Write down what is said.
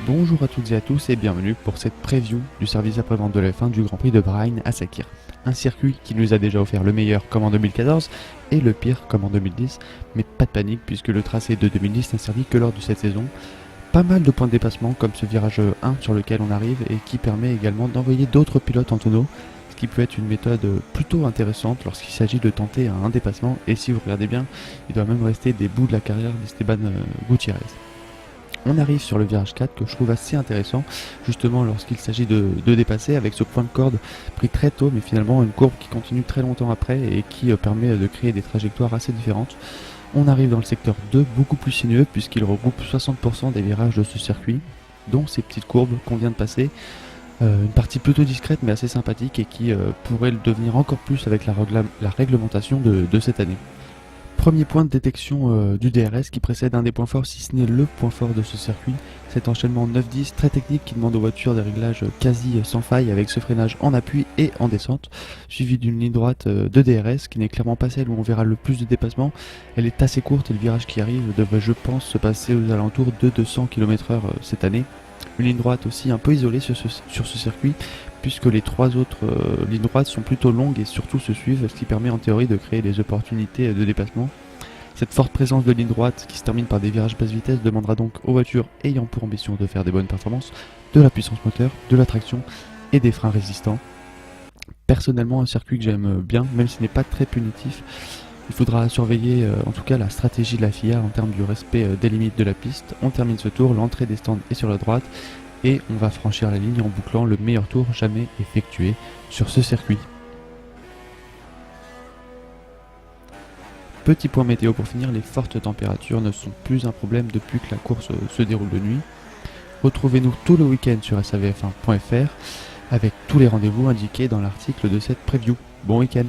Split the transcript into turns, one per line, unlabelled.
Bonjour à toutes et à tous et bienvenue pour cette preview du service après-vente de la F1 du Grand Prix de Bahreïn à Sakir. Un circuit qui nous a déjà offert le meilleur comme en 2014 et le pire comme en 2010, mais pas de panique puisque le tracé de 2010 n'a servi que lors de cette saison. Pas mal de points de dépassement comme ce virage 1 sur lequel on arrive et qui permet également d'envoyer d'autres pilotes en tonneau, ce qui peut être une méthode plutôt intéressante lorsqu'il s'agit de tenter un dépassement, et si vous regardez bien, il doit même rester des bouts de la carrière d'Esteban Gutiérrez. On arrive sur le virage 4 que je trouve assez intéressant, justement lorsqu'il s'agit de dépasser avec ce point de corde pris très tôt, mais finalement une courbe qui continue très longtemps après et qui permet de créer des trajectoires assez différentes. On arrive dans le secteur 2, beaucoup plus sinueux puisqu'il regroupe 60% des virages de ce circuit, dont ces petites courbes qu'on vient de passer. Une partie plutôt discrète mais assez sympathique et qui pourrait le devenir encore plus avec la réglementation de cette année. Premier point de détection du DRS qui précède un des points forts, si ce n'est le point fort de ce circuit. Cet enchaînement 9-10 très technique qui demande aux voitures des réglages quasi sans faille avec ce freinage en appui et en descente, suivi d'une ligne droite de DRS qui n'est clairement pas celle où on verra le plus de dépassement. Elle est assez courte et le virage qui arrive devrait, je pense, se passer aux alentours de 200 km/h cette année. Une ligne droite aussi un peu isolée sur ce circuit, puisque les trois autres lignes droites sont plutôt longues et surtout se suivent, ce qui permet en théorie de créer des opportunités de dépassement. Cette forte présence de ligne droite qui se termine par des virages basse vitesse demandera donc aux voitures ayant pour ambition de faire des bonnes performances de la puissance moteur, de la traction et des freins résistants. Personnellement, un circuit que j'aime bien, même s'il n'est pas très punitif. Il faudra surveiller en tout cas la stratégie de la FIA en termes du respect des limites de la piste. On termine ce tour, l'entrée des stands est sur la droite et on va franchir la ligne en bouclant le meilleur tour jamais effectué sur ce circuit. Petit point météo pour finir, les fortes températures ne sont plus un problème depuis que la course se déroule de nuit. Retrouvez-nous tout le week-end sur savf1.fr avec tous les rendez-vous indiqués dans l'article de cette preview. Bon week-end!